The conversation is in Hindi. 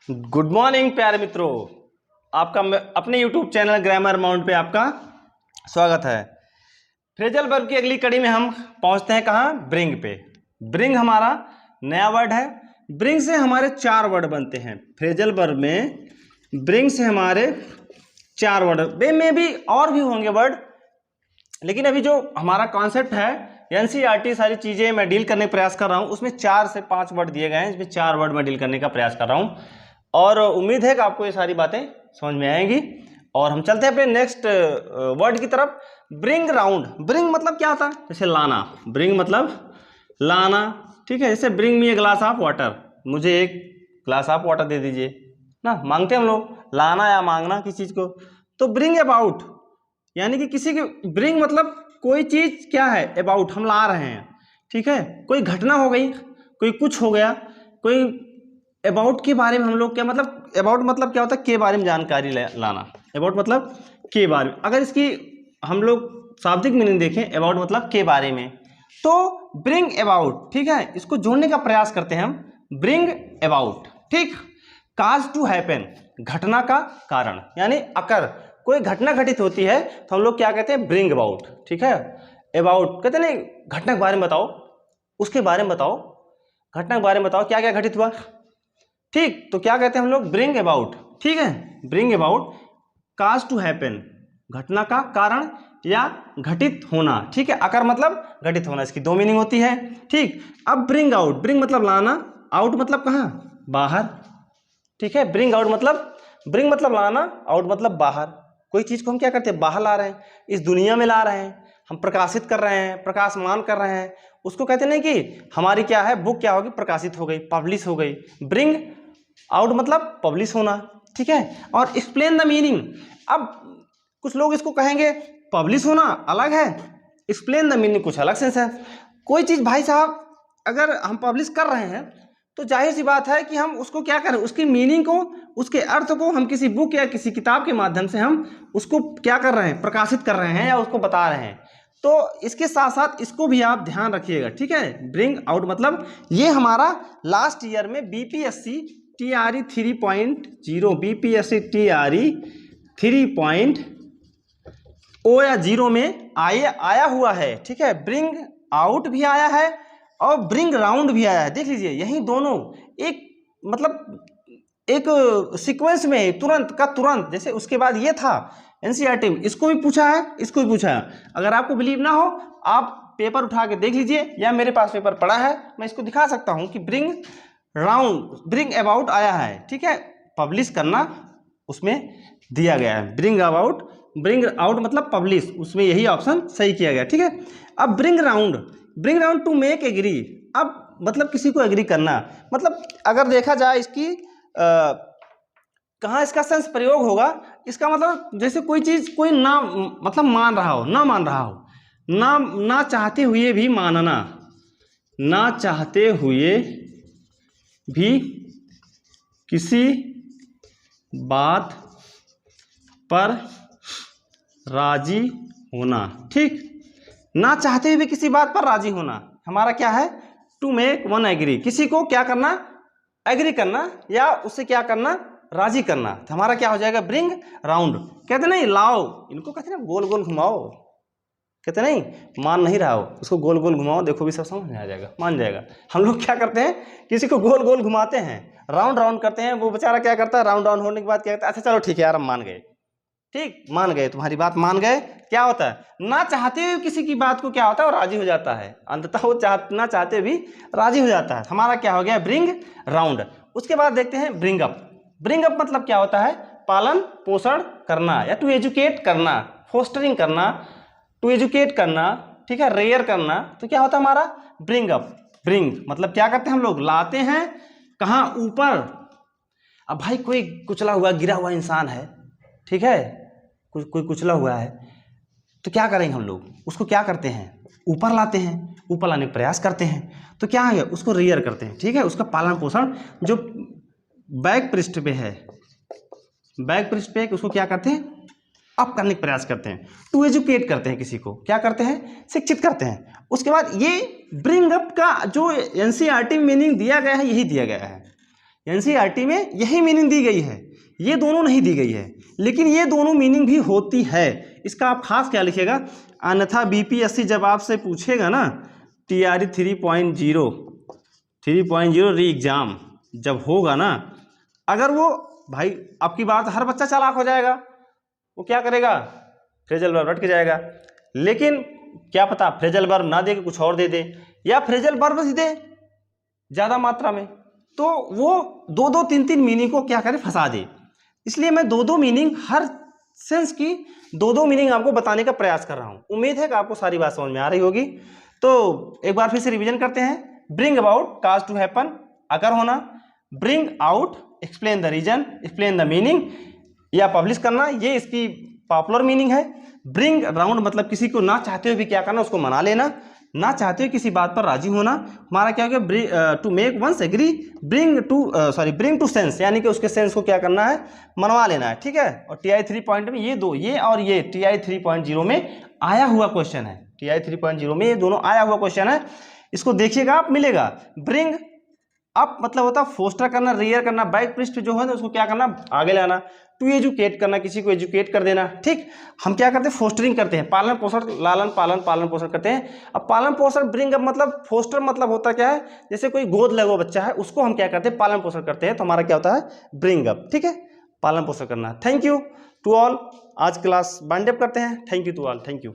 गुड मॉर्निंग प्यारे मित्रों, आपका अपने YouTube चैनल ग्रामर माउंट पे आपका स्वागत है। फ्रेजल वर्ब की अगली कड़ी में हम पहुंचते हैं कहाँ? ब्रिंग पे। ब्रिंग हमारा नया वर्ड है। ब्रिंग से हमारे 4 वर्ड बनते हैं। फ्रेजल वर्ब में ब्रिंग से हमारे 4 वर्ड, वे में भी और भी होंगे वर्ड, लेकिन अभी जो हमारा कॉन्सेप्ट है एनसीईआरटी सारी चीज़ें मैं डील करने का प्रयास कर रहा हूँ, उसमें 4 से 5 वर्ड दिए गए हैं, इसमें 4 वर्ड मैं डील करने का प्रयास कर रहा हूँ और उम्मीद है कि आपको ये सारी बातें समझ में आएंगी। और हम चलते हैं अपने नेक्स्ट वर्ड की तरफ। Bring round. ब्रिंग मतलब क्या होता है? जैसे लाना। ब्रिंग मतलब लाना, ठीक है। जैसे bring me a glass of water, मुझे एक ग्लास ऑफ वाटर दे दीजिए ना, मांगते हैं हम लोग, लाना या मांगना किसी चीज़ को। तो ब्रिंग अबाउट यानी कि किसी की, ब्रिंग मतलब कोई चीज़ क्या है, अबाउट हम ला रहे हैं, ठीक है। कोई घटना हो गई, कोई कुछ हो गया, कोई अबाउट के बारे में हम लोग क्या मतलब, अबाउट मतलब क्या होता है? के बारे में जानकारी लाना। अबाउट मतलब के बारे में। अगर इसकी हम लोग शाब्दिक मीनिंग देखें, अबाउट मतलब के बारे में, तो ब्रिंग अबाउट, ठीक है, इसको जोड़ने का प्रयास करते हैं हम। ब्रिंग अबाउट, ठीक। काज टू हैपन, घटना का कारण, यानी अकर कोई घटना घटित होती है तो हम लोग क्या कहते हैं? ब्रिंग अबाउट, ठीक है। अबाउट कहते नहीं, घटना के बारे में बताओ, उसके बारे में बताओ, घटना के बारे में बताओ, क्या क्या घटित हुआ, ठीक। तो क्या कहते हैं हम लोग? ब्रिंग अबाउट, ठीक है। Bring about cause to happen, घटना का कारण या घटित होना, ठीक है। अकर मतलब घटित होना, इसकी 2 मीनिंग होती है, ठीक। अब ब्रिंग आउट, ब्रिंग मतलब लाना, आउट मतलब कहाँ? बाहर, ठीक है। ब्रिंग आउट मतलब, ब्रिंग मतलब लाना, आउट मतलब बाहर। कोई चीज़ को हम क्या करते हैं? बाहर ला रहे हैं, इस दुनिया में ला रहे हैं, हम प्रकाशित कर रहे हैं, प्रकाशमान कर रहे हैं, उसको कहते नहीं कि हमारी क्या है, बुक क्या होगी? प्रकाशित हो गई, पब्लिश हो गई। ब्रिंग आउट मतलब पब्लिश होना, ठीक है। और एक्सप्लेन द मीनिंग, अब कुछ लोग इसको कहेंगे पब्लिश होना अलग है, एक्सप्लेन द मीनिंग कुछ अलग सेंस है। कोई चीज़ भाई साहब अगर हम पब्लिश कर रहे हैं तो जाहिर सी बात है कि हम उसको क्या करें, उसकी मीनिंग को, उसके अर्थ को हम किसी बुक या किसी किताब के माध्यम से हम उसको क्या कर रहे हैं? प्रकाशित कर रहे हैं या उसको बता रहे हैं। तो इसके साथ साथ इसको भी आप ध्यान रखिएगा, ठीक है। ब्रिंग आउट मतलब ये हमारा लास्ट ईयर में बीपीएससी TRE 3.0, बीपीएससी TRE 3.0 या 0 में आया हुआ है, ठीक है। ब्रिंग आउट भी आया है और ब्रिंग राउंड भी आया है। देख लीजिए, यही दोनों एक मतलब एक सीक्वेंस में तुरंत का तुरंत, जैसे उसके बाद ये था एनसीईआरटी में, इसको भी पूछा है, इसको भी पूछा है। अगर आपको बिलीव ना हो, आप पेपर उठा के देख लीजिए, या मेरे पास पेपर पड़ा है, मैं इसको दिखा सकता हूँ कि ब्रिंग राउंड, ब्रिंग अबाउट आया है, ठीक है। पब्लिश करना उसमें दिया गया है। ब्रिंग अबाउट, ब्रिंग आउट मतलब पब्लिश, उसमें यही ऑप्शन सही किया गया, ठीक है। अब bring round, bring round to make agree, अब मतलब किसी को एग्री करना, मतलब अगर देखा जाए इसकी कहाँ इसका सेंस प्रयोग होगा, इसका मतलब जैसे कोई चीज़ कोई ना मतलब मान रहा हो, ना मान रहा हो, ना चाहते हुए भी मानना, ना चाहते हुए भी किसी बात पर राजी होना, ठीक। ना चाहते हुए भी किसी बात पर राजी होना हमारा क्या है? टू मेक वन एग्री, किसी को क्या करना? एग्री करना या उससे क्या करना? राजी करना। तो हमारा क्या हो जाएगा? Bring round. कहते नहीं लाओ, इनको कहते ना गोल गोल घुमाओ, कहते नहीं मान नहीं रहा हो, उसको गोल गोल घुमाओ, देखो भी सब समझ में आ जाएगा, मान जाएगा। हम लोग क्या करते हैं? किसी को गोल गोल घुमाते हैं, राउंड राउंड करते हैं, वो बेचारा क्या करता है? राउंड राउंड होने के बाद क्या कहता है? अच्छा चलो ठीक है यार, हम मान गए, ठीक, मान गए, तुम्हारी बात मान गए। क्या होता है? ना चाहते हुए किसी की बात को क्या होता है? वो राजी हो जाता है, अंततः वो ना चाहते भी राजी हो जाता है। हमारा क्या हो गया? Bring round. उसके बाद देखते हैं ब्रिंग अप। ब्रिंग अप मतलब क्या होता है? पालन पोषण करना या टू एजुकेट करना, फोस्टरिंग करना, टू एजुकेट करना, ठीक है, रेयर करना। तो क्या होता है हमारा? Bring up. ब्रिंग मतलब क्या करते हैं हम लोग? लाते हैं कहाँ? ऊपर। अब भाई कोई कुचला हुआ गिरा हुआ इंसान है, ठीक है, कोई कुचला हुआ है, तो क्या करेंगे हम लोग? उसको क्या करते हैं? ऊपर लाते हैं, ऊपर लाने का प्रयास करते हैं, तो क्या है? उसको रेयर करते हैं, ठीक है, उसका पालन पोषण जो बैक पृष्ठ पे है, बैक पृष्ठ पे उसको क्या करते हैं? अप करने का प्रयास करते हैं। टू एजुकेट करते हैं, किसी को क्या करते हैं? शिक्षित करते हैं। उसके बाद ये ब्रिंग अप का जो एनसीईआरटी मीनिंग दिया गया है, यही दिया गया है। एनसीईआरटी में यही मीनिंग दी गई है, ये दोनों नहीं दी गई है, लेकिन ये दोनों मीनिंग भी होती है। इसका आप खास क्या लिखिएगा, अन्यथा बीपीएससी जब आपसे पूछेगा ना टीआरई 3.0 री एग्जाम जब होगा ना, अगर वो भाई आपकी बात हर बच्चा चालाक हो जाएगा, वो क्या करेगा, फ्रेजल वर्ब रट के जाएगा। लेकिन क्या पता फ्रेजल वर्ब ना दे के कुछ और दे दे, या फ्रेजल वर्ब ही दे ज़्यादा मात्रा में, तो वो 2-2 3-3 मीनिंग को क्या करे, फंसा दे। इसलिए मैं 2-2 मीनिंग, हर सेंस की 2-2 मीनिंग आपको बताने का प्रयास कर रहा हूँ। उम्मीद है कि आपको सारी बात समझ में आ रही होगी। तो एक बार फिर से रिवीजन करते हैं। Bring about, cause to happen, अगर होना। Bring out, explain the reason, explain the meaning, या पब्लिश करना, ये इसकी पॉपुलर मीनिंग है। ब्रिंग अराउंड मतलब किसी को ना चाहते हुए भी क्या करना, उसको मना लेना, ना चाहते हुए किसी बात पर राजी होना। हमारा क्या हो गया, to make one's agree, bring to sense, यानी कि उसके सेंस को क्या करना है, मनवा लेना है, ठीक है। और TI 3 में ये दो, ये और ये TI 3.0 में आया हुआ क्वेश्चन है, TI 3.0 में ये दोनों आया हुआ क्वेश्चन है। इसको देखिएगा आप, मिलेगा। ब्रिंग अप मतलब होता है फोस्टर करना, रियर करना, बैक पृष्ठ जो है ना उसको क्या करना, आगे लाना। टू एजुकेट करना, किसी को एजुकेट कर देना, ठीक। हम क्या करते हैं, फोस्टरिंग करते हैं, पालन पोषण, लालन पालन, पालन पोषण करते हैं। अब पालन पोषण, ब्रिंग अप मतलब, फोस्टर मतलब होता क्या है, जैसे कोई गोद लगा बच्चा है उसको हम क्या करते हैं, पालन पोषण करते हैं, तो हमारा क्या होता है, ब्रिंग अप, ठीक है, पालन पोषण करना। थैंक यू टू ऑल, आज क्लास वाइंड अप करते हैं। Thank you to all, thank you.